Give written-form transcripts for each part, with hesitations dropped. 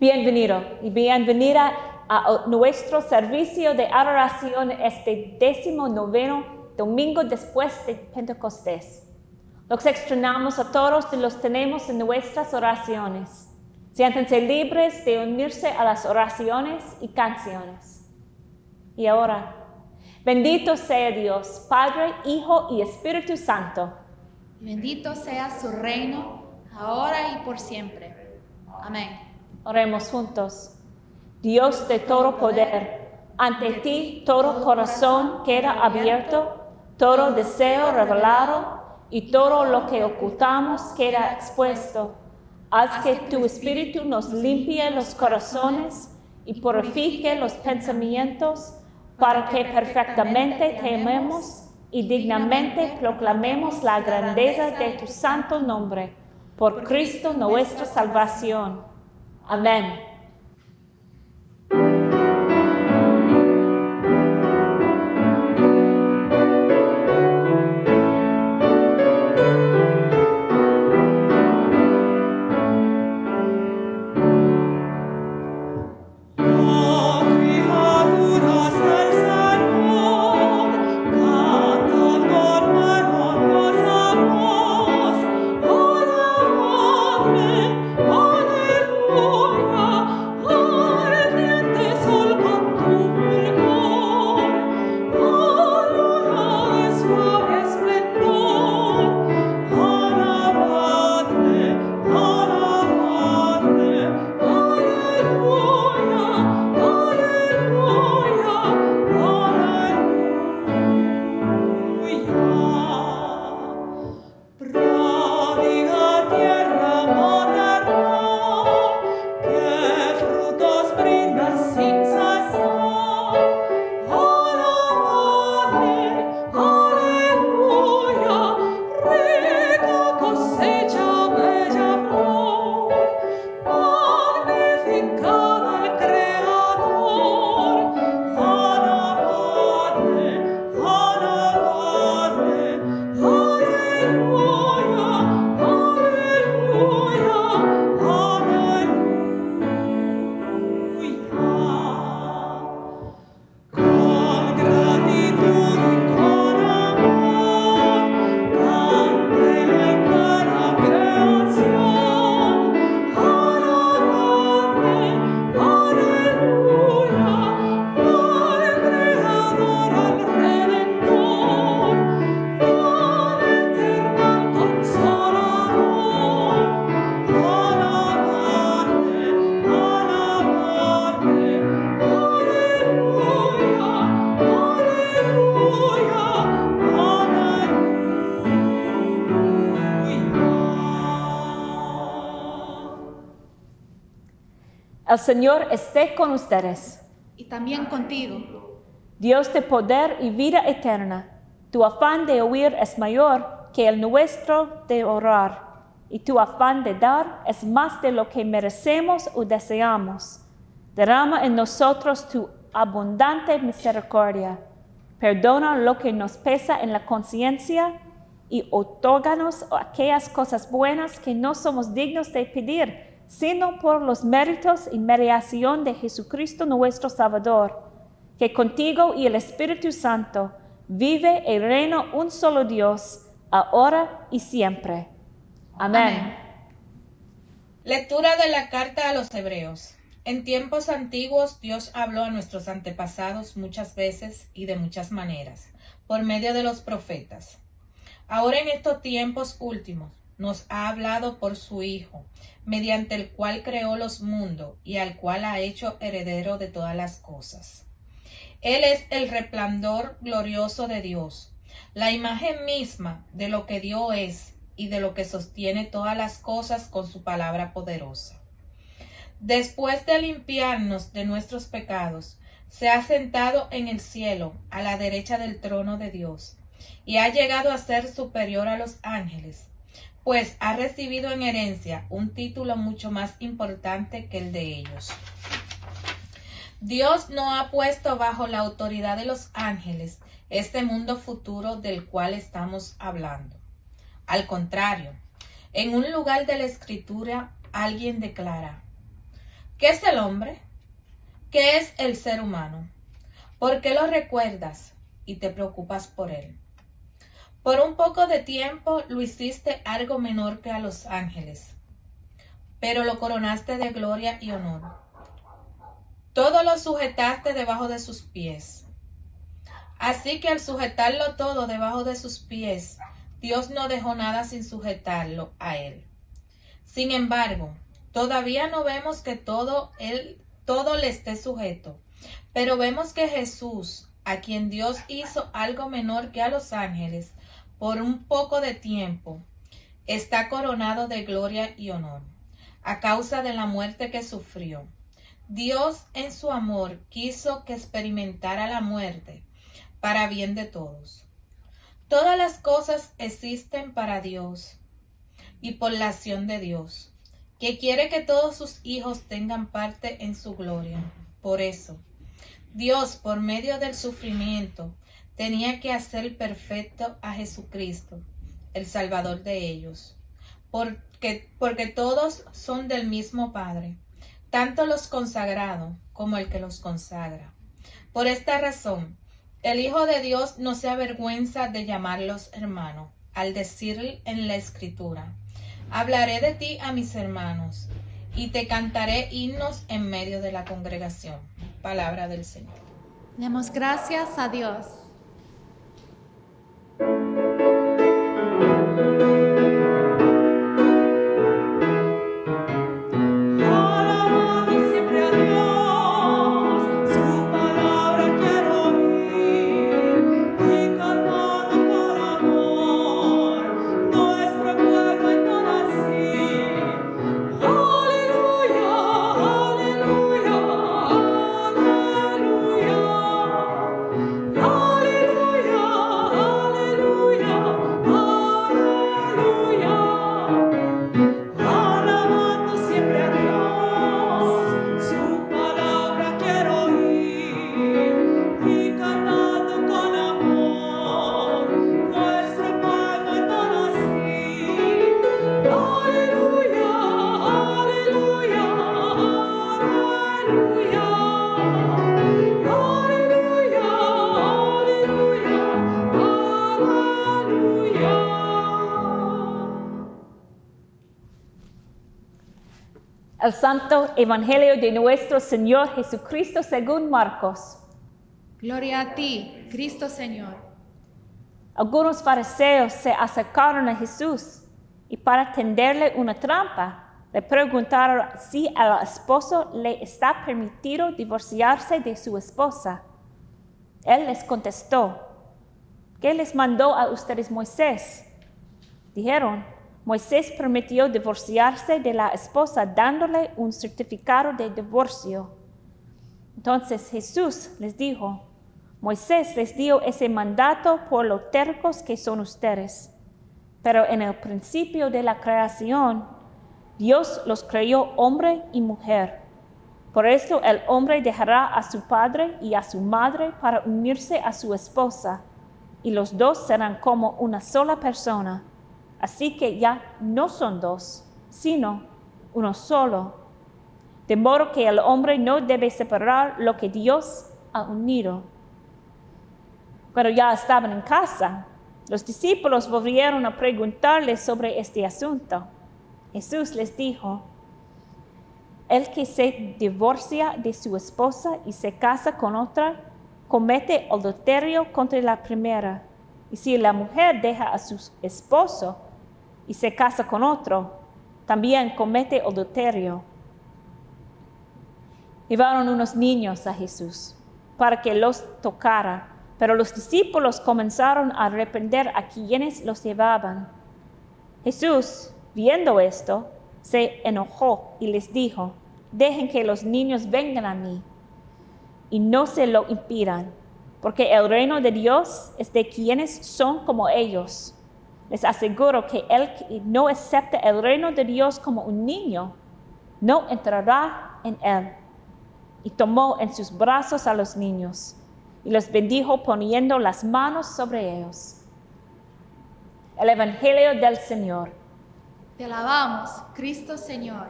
Bienvenido y bienvenida a nuestro servicio de adoración este 19º domingo después de Pentecostés. Los extrañamos a todos y los tenemos en nuestras oraciones. Siéntense libres de unirse a las oraciones y canciones. Y ahora, bendito sea Dios, Padre, Hijo y Espíritu Santo. Bendito sea su reino, ahora y por siempre. Amén. Oremos juntos. Dios de todo poder, ante ti todo corazón queda abierto, todo deseo revelado y todo lo que ocultamos queda expuesto. Haz que tu Espíritu nos limpie los corazones y purifique los pensamientos, para que perfectamente te amemos y dignamente proclamemos la grandeza de tu santo nombre, por Cristo nuestra salvación. Amén. El Señor esté con ustedes. Y también contigo. Dios de poder y vida eterna, tu afán de oír es mayor que el nuestro de orar, y tu afán de dar es más de lo que merecemos o deseamos. Derrama en nosotros tu abundante misericordia. Perdona lo que nos pesa en la conciencia y otórganos aquellas cosas buenas que no somos dignos de pedir, sino por los méritos y mediación de Jesucristo nuestro Salvador, que contigo y el Espíritu Santo vive y reina un solo Dios, ahora y siempre. Amén. Amén. Lectura de la carta a los Hebreos. En tiempos antiguos Dios habló a nuestros antepasados muchas veces y de muchas maneras, por medio de los profetas. Ahora en estos tiempos últimos nos ha hablado por su Hijo, mediante el cual creó los mundos y al cual ha hecho heredero de todas las cosas. Él es el resplandor glorioso de Dios, la imagen misma de lo que Dios es y de lo que sostiene todas las cosas con su palabra poderosa. Después de limpiarnos de nuestros pecados, se ha sentado en el cielo a la derecha del trono de Dios y ha llegado a ser superior a los ángeles, pues ha recibido en herencia un título mucho más importante que el de ellos. Dios no ha puesto bajo la autoridad de los ángeles este mundo futuro del cual estamos hablando. Al contrario, en un lugar de la Escritura alguien declara: ¿Qué es el hombre? ¿Qué es el ser humano? ¿Por qué lo recuerdas y te preocupas por él? Por un poco de tiempo lo hiciste algo menor que a los ángeles, pero lo coronaste de gloria y honor. Todo lo sujetaste debajo de sus pies. Así que al sujetarlo todo debajo de sus pies, Dios no dejó nada sin sujetarlo a él. Sin embargo, todavía no vemos que todo le esté sujeto, pero vemos que Jesús, a quien Dios hizo algo menor que a los ángeles, por un poco de tiempo, está coronado de gloria y honor, a causa de la muerte que sufrió. Dios en su amor quiso que experimentara la muerte para bien de todos. Todas las cosas existen para Dios y por la acción de Dios, que quiere que todos sus hijos tengan parte en su gloria. Por eso, Dios, por medio del sufrimiento, tenía que hacer perfecto a Jesucristo, el Salvador de ellos, porque todos son del mismo Padre, tanto los consagrados como el que los consagra. Por esta razón, el Hijo de Dios no se avergüenza de llamarlos hermanos, al decir en la Escritura: hablaré de ti a mis hermanos, y te cantaré himnos en medio de la congregación. Palabra del Señor. Demos gracias a Dios. El Santo Evangelio de nuestro Señor Jesucristo según Marcos. Gloria a ti, Cristo Señor. Algunos fariseos se acercaron a Jesús y para tenderle una trampa, le preguntaron si al esposo le está permitido divorciarse de su esposa. Él les contestó: ¿qué les mandó a ustedes Moisés? Dijeron: Moisés permitió divorciarse de la esposa dándole un certificado de divorcio. Entonces Jesús les dijo: Moisés les dio ese mandato por lo tercos que son ustedes. Pero en el principio de la creación, Dios los creó hombre y mujer. Por eso el hombre dejará a su padre y a su madre para unirse a su esposa, y los dos serán como una sola persona. Así que ya no son dos, sino uno solo. De modo que el hombre no debe separar lo que Dios ha unido. Cuando ya estaban en casa, los discípulos volvieron a preguntarle sobre este asunto. Jesús les dijo: el que se divorcia de su esposa y se casa con otra, comete adulterio contra la primera. Y si la mujer deja a su esposo y se casa con otro, también comete adulterio. Llevaron unos niños a Jesús para que los tocara, pero los discípulos comenzaron a reprender a quienes los llevaban. Jesús, viendo esto, se enojó y les dijo: dejen que los niños vengan a mí y no se lo impidan, porque el reino de Dios es de quienes son como ellos. Les aseguro que el que no acepta el reino de Dios como un niño, no entrará en él. Y tomó en sus brazos a los niños y los bendijo poniendo las manos sobre ellos. El Evangelio del Señor. Te alabamos, Cristo Señor.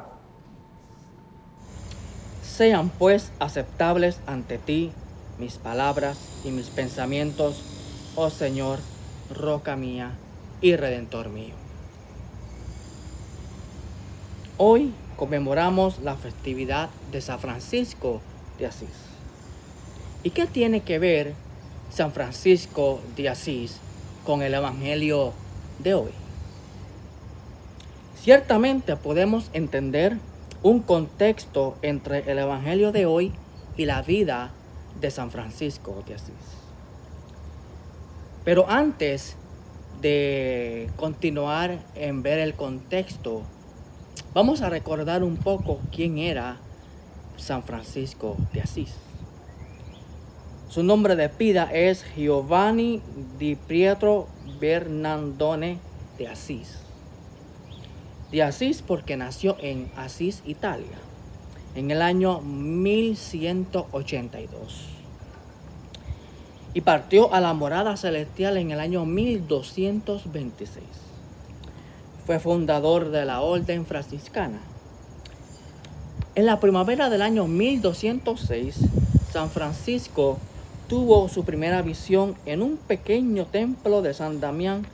Sean pues aceptables ante ti mis palabras y mis pensamientos, oh Señor, roca mía y redentor mío. Hoy conmemoramos la festividad de San Francisco de Asís. ¿Y qué tiene que ver San Francisco de Asís con el Evangelio de hoy? Ciertamente podemos entender un contexto entre el Evangelio de hoy y la vida de San Francisco de Asís. Pero antes de continuar en ver el contexto, vamos a recordar un poco quién era San Francisco de Asís. Su nombre de pila es Giovanni di Pietro Bernardone de Asís. De Asís porque nació en Asís, Italia, en el año 1182. Y partió a la morada celestial en el año 1226. Fue fundador de la orden franciscana. En la primavera del año 1206, San Francisco tuvo su primera visión en un pequeño templo de San Damián,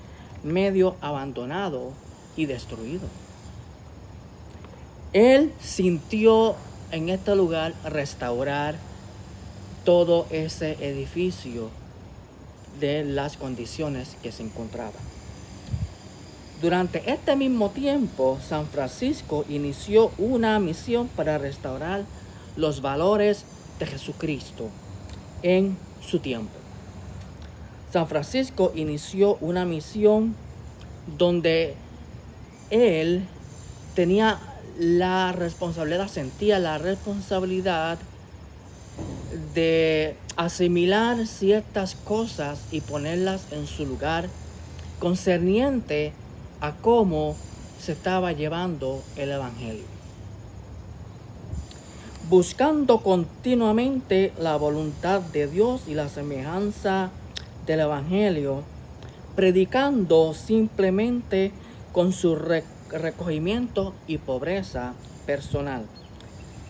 medio abandonado y destruido. Él sintió en este lugar restaurar todo ese edificio de las condiciones que se encontraba. Durante este mismo tiempo, San Francisco inició una misión para restaurar los valores de Jesucristo en su tiempo. San Francisco inició una misión donde él tenía la responsabilidad, sentía la responsabilidad de asimilar ciertas cosas y ponerlas en su lugar concerniente a cómo se estaba llevando el Evangelio. Buscando continuamente la voluntad de Dios y la semejanza del Evangelio, predicando simplemente con su recogimiento y pobreza personal,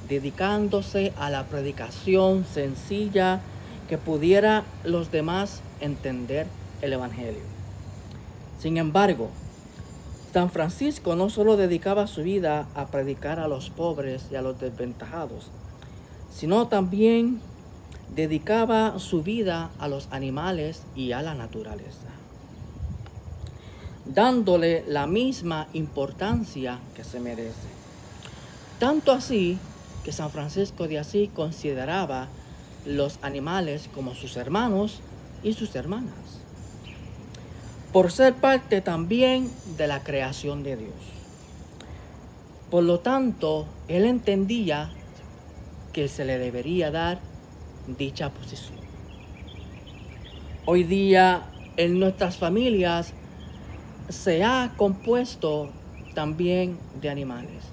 dedicándose a la predicación sencilla que pudiera los demás entender el Evangelio. Sin embargo, San Francisco no solo dedicaba su vida a predicar a los pobres y a los desventajados, sino también dedicaba su vida a los animales y a la naturaleza, dándole la misma importancia que se merece. Tanto así que San Francisco de Asís consideraba los animales como sus hermanos y sus hermanas, por ser parte también de la creación de Dios. Por lo tanto, él entendía que se le debería dar dicha posición. Hoy día en nuestras familias se ha compuesto también de animales.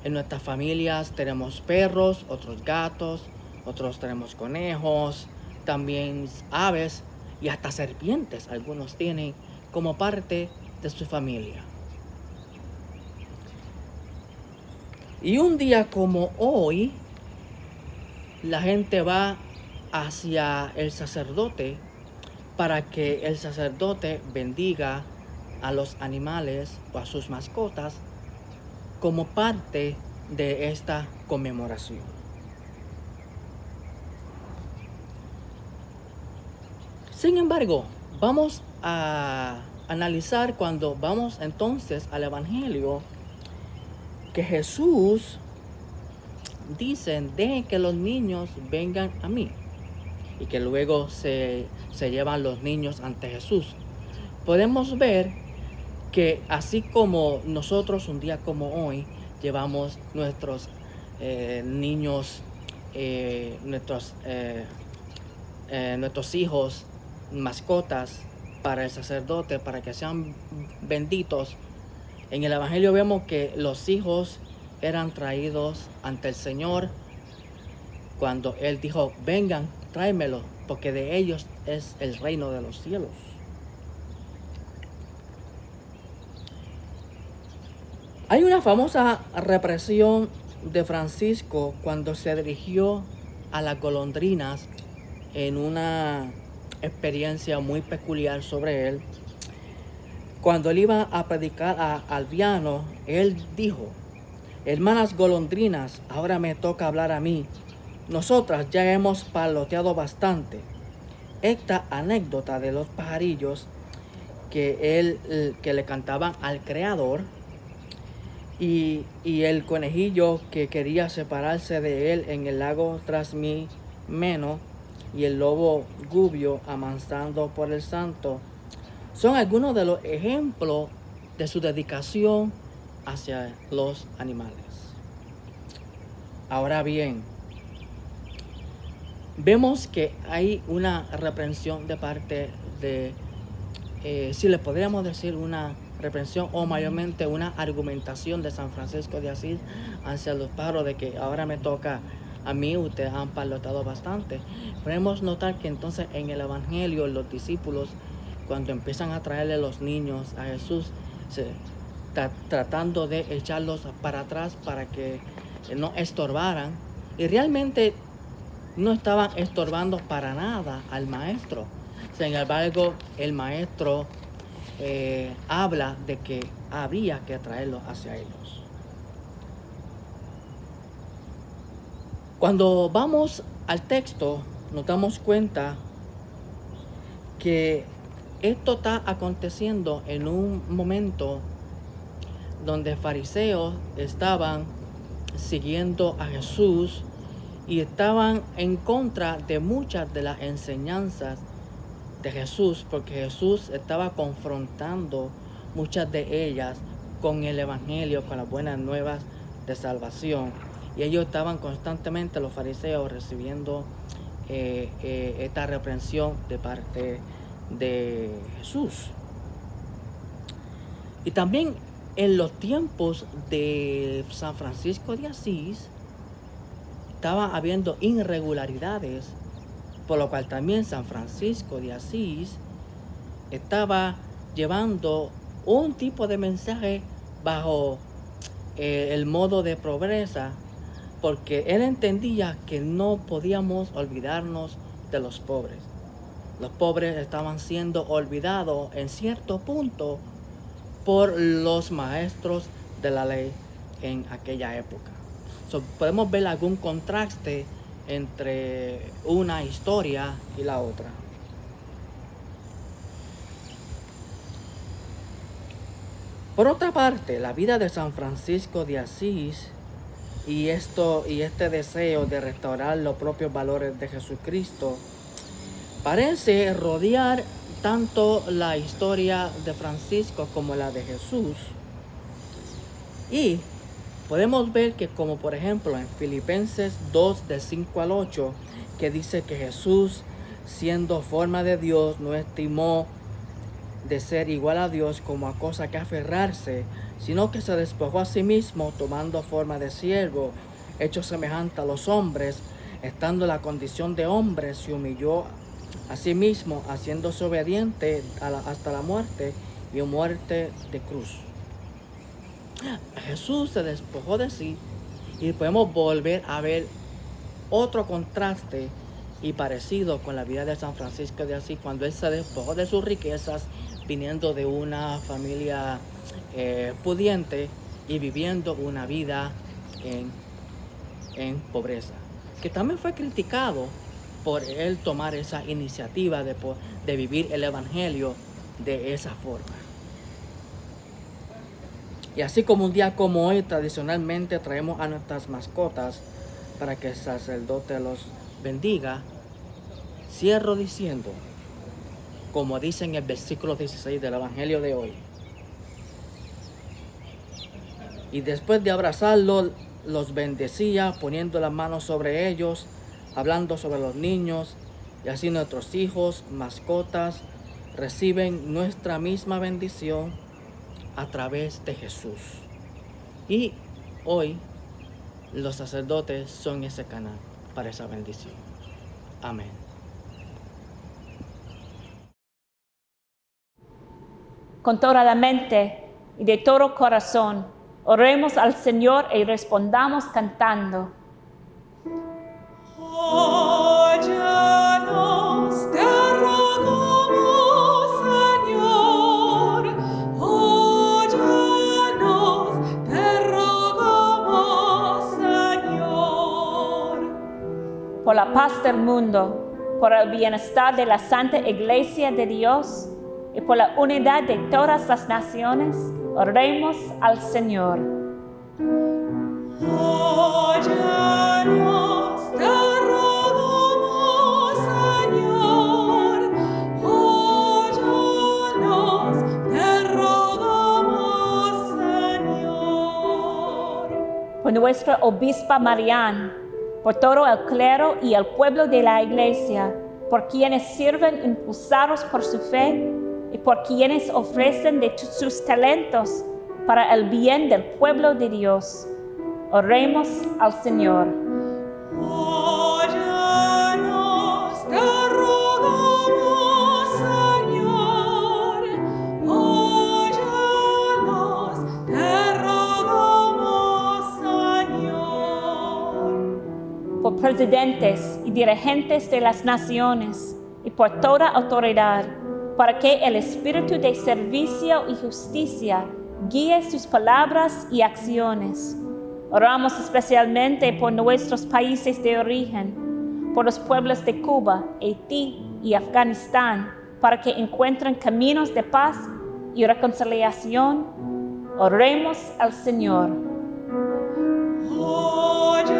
En nuestras familias tenemos perros, otros gatos, otros tenemos conejos, también aves y hasta serpientes algunos tienen como parte de su familia. Y un día como hoy, la gente va hacia el sacerdote para que el sacerdote bendiga a los animales o a sus mascotas como parte de esta conmemoración. Sin embargo, vamos a analizar cuando vamos entonces al Evangelio que Jesús dice: dejen que los niños vengan a mí, y que luego se llevan los niños ante Jesús. Podemos ver que así como nosotros un día como hoy llevamos nuestros niños, nuestros hijos, mascotas para el sacerdote, para que sean benditos, en el Evangelio vemos que los hijos eran traídos ante el Señor cuando Él dijo: vengan, tráemelo, porque de ellos es el reino de los cielos. Hay una famosa represión de Francisco cuando se dirigió a las golondrinas en una experiencia muy peculiar sobre él. Cuando él iba a predicar a Alviano, él dijo: hermanas golondrinas, ahora me toca hablar a mí. Nosotras ya hemos parloteado bastante. Esta anécdota de los pajarillos que le cantaban al Creador y el conejillo que quería separarse de él en el lago Trasmimeno y el lobo Gubio amansando por el santo son algunos de los ejemplos de su dedicación hacia los animales. Ahora bien, vemos que hay una reprensión de parte de, si le podríamos decir una reprensión o mayormente una argumentación de San Francisco de Asís hacia los pájaros de que ahora me toca a mí, ustedes han parlotado bastante. Podemos notar que entonces en el Evangelio los discípulos, cuando empiezan a traerle los niños a Jesús, tratando de echarlos para atrás para que no estorbaran, y realmente no estaban estorbando para nada al maestro. Sin embargo, el maestro habla de que había que traerlos hacia ellos. Cuando vamos al texto, nos damos cuenta que esto está aconteciendo en un momento donde fariseos estaban siguiendo a Jesús y estaban en contra de muchas de las enseñanzas de Jesús, porque Jesús estaba confrontando muchas de ellas con el Evangelio, con las buenas nuevas de salvación. Y ellos estaban constantemente, los fariseos, recibiendo esta reprensión de parte de Jesús. Y también en los tiempos de San Francisco de Asís estaba habiendo irregularidades, por lo cual también San Francisco de Asís estaba llevando un tipo de mensaje bajo el modo de pobreza, porque él entendía que no podíamos olvidarnos de los pobres. Los pobres estaban siendo olvidados en cierto punto por los maestros de la ley en aquella época. Podemos ver algún contraste entre una historia y la otra. Por otra parte, la vida de San Francisco de Asís y este deseo de restaurar los propios valores de Jesucristo parece rodear tanto la historia de Francisco como la de Jesús. Y podemos ver que, como por ejemplo en Filipenses 2, de 5 al 8, que dice que Jesús, siendo forma de Dios, no estimó de ser igual a Dios como a cosa que aferrarse, sino que se despojó a sí mismo, tomando forma de siervo, hecho semejante a los hombres, estando en la condición de hombre, se humilló a sí mismo, haciéndose obediente hasta la muerte, y muerte de cruz. Jesús se despojó de sí, y podemos volver a ver otro contraste y parecido con la vida de San Francisco de Asís, cuando él se despojó de sus riquezas, viniendo de una familia pudiente y viviendo una vida en pobreza, que también fue criticado por él tomar esa iniciativa de vivir el Evangelio de esa forma. Y así como un día como hoy, tradicionalmente traemos a nuestras mascotas para que el sacerdote los bendiga, cierro diciendo, como dice en el versículo 16 del Evangelio de hoy: y después de abrazarlos, los bendecía, poniendo las manos sobre ellos, hablando sobre los niños, y así nuestros hijos, mascotas, reciben nuestra misma bendición a través de Jesús. Y hoy los sacerdotes son ese canal para esa bendición. Amén. Con toda la mente y de todo corazón, Oremos al Señor y respondamos cantando. Óyenos, te rogamos, Señor. Óyenos, te rogamos, Señor. Por la paz del mundo, por el bienestar de la Santa Iglesia de Dios y por la unidad de todas las naciones, oremos al Señor. Óyenos, te rogamos, Señor. Óyenos, te rogamos, Señor. Por nuestra obispa Marián, por todo el clero y el pueblo de la Iglesia, por quienes sirven impulsados por su fe y por quienes ofrecen de sus talentos para el bien del pueblo de Dios. Oremos al Señor. Óyenos, te rogamos, Señor. Óyenos, te rogamos, Señor. Por presidentes y dirigentes de las naciones y por toda autoridad, para que el espíritu de servicio y justicia guíe sus palabras y acciones. Oramos especialmente por nuestros países de origen, por los pueblos de Cuba, Haití y Afganistán, para que encuentren caminos de paz y reconciliación. Oremos al Señor. Óyenos,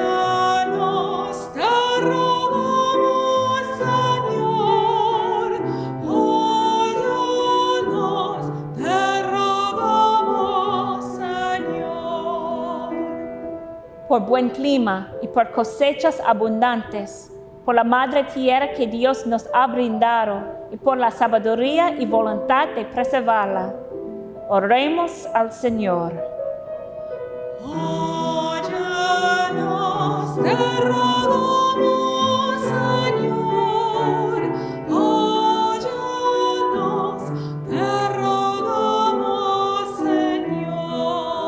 te rogamos, Señor. Óyenos, te rogamos, Señor. Por buen clima y por cosechas abundantes, por la madre tierra que Dios nos ha brindado y por la sabiduría y voluntad de preservarla. Oremos al Señor. Óyenos, te rogamos, Señor. Óyenos, te rogamos, Señor.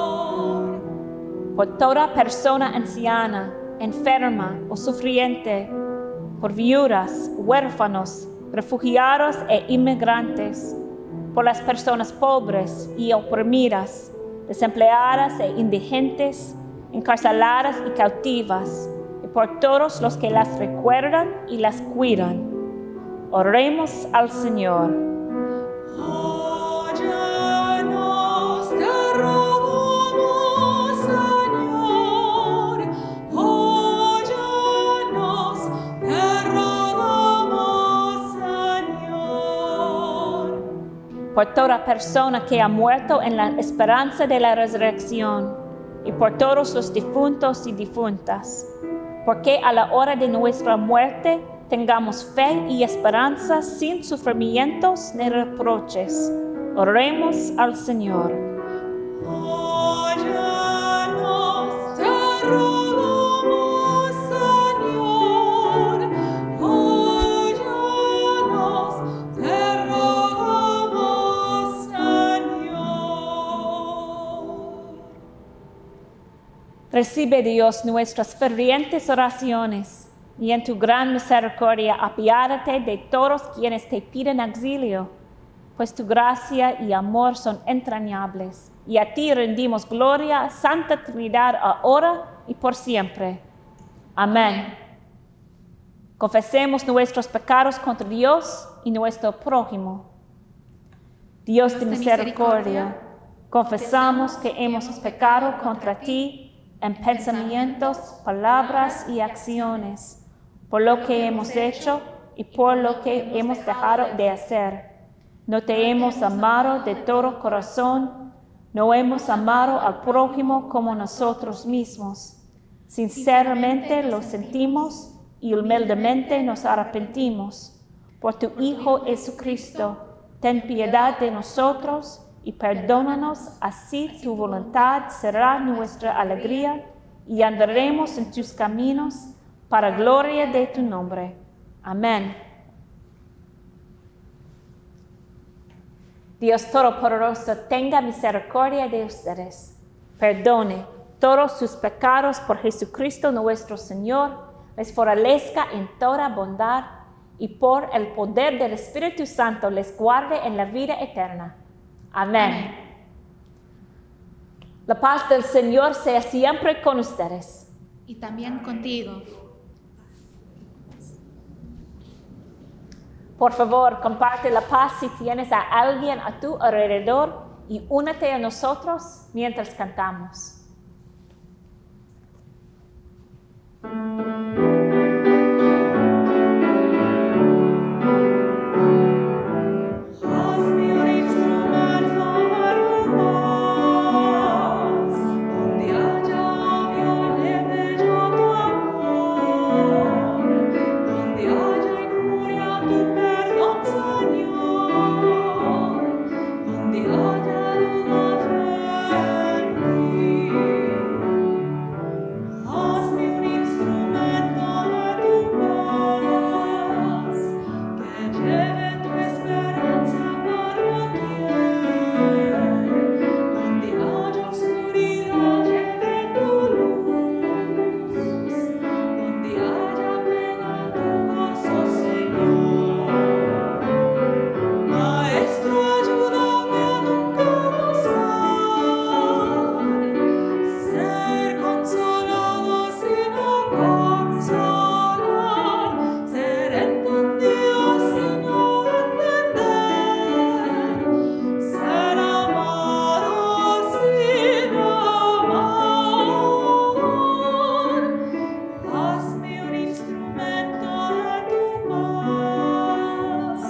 Por toda persona anciana, enferma o sufriente, por viudas, huérfanos, refugiados e inmigrantes, por las personas pobres y oprimidas, desempleadas e indigentes, encarceladas y cautivas, y por todos los que las recuerdan y las cuidan. Oremos al Señor. Óyenos, te rogamos, Señor. Óyenos, te rogamos, Señor. Por toda persona que ha muerto en la esperanza de la resurrección, y por todos los difuntos y difuntas, porque a la hora de nuestra muerte tengamos fe y esperanza sin sufrimientos ni reproches. Oremos al Señor. Óyenos, te rogamos, Señor. Óyenos, te rogamos, Señor. Recibe, Dios, nuestras fervientes oraciones, y en tu gran misericordia apiádate de todos quienes te piden auxilio, pues tu gracia y amor son entrañables. Y a ti rendimos gloria, Santa Trinidad, ahora y por siempre. Amén. Confesemos nuestros pecados contra Dios y nuestro prójimo. Dios de misericordia, confesamos que hemos pecado contra ti en pensamientos, palabras y acciones, por lo que hemos hecho y por lo que hemos dejado de hacer. No te hemos amado de todo corazón, no hemos amado al prójimo como nosotros mismos. Sinceramente lo sentimos y humildemente nos arrepentimos. Por tu Hijo Jesucristo, ten piedad de nosotros y perdónanos, así tu voluntad será nuestra alegría y andaremos en tus caminos para gloria de tu nombre. Amén. Dios Todopoderoso tenga misericordia de ustedes, perdone todos sus pecados por Jesucristo nuestro Señor, les fortalezca en toda bondad y por el poder del Espíritu Santo les guarde en la vida eterna. Amén. La paz del Señor sea siempre con ustedes. Y también contigo. Por favor, comparte la paz si tienes a alguien a tu alrededor y únete a nosotros mientras cantamos. Hazme un instrumento de tu paz, donde haya violencia tu amor, donde haya injuria tu perdón, Señor, donde haya duda fe en ti. Hazme un instrumento de tu paz, que lleve tu esperanza por doquier, donde haya oscuridad lleve tu luz, donde haya pena tu gozo, Señor. Maestro, ayúdame a nunca buscar ser consolado sino consolar, ser entendido sino entender, ser amado sino amar. Hazme un instrumento de tu paz,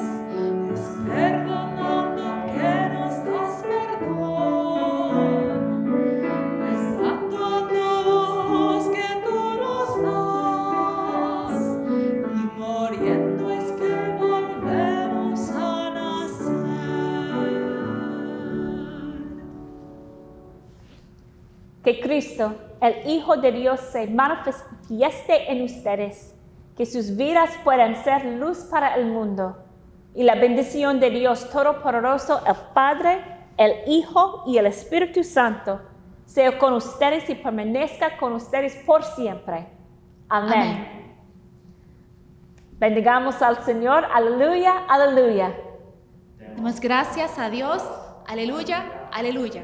es perdonando que nos das perdón, es dando a todos que tú nos das, y muriendo es que volvemos a nacer. Que Cristo, el Hijo de Dios, se manifieste en ustedes, que sus vidas puedan ser luz para el mundo. Y la bendición de Dios Todopoderoso, el Padre, el Hijo y el Espíritu Santo, sea con ustedes y permanezca con ustedes por siempre. Amén. Amén. Bendigamos al Señor. Aleluya, aleluya. Demos gracias a Dios. Aleluya, aleluya.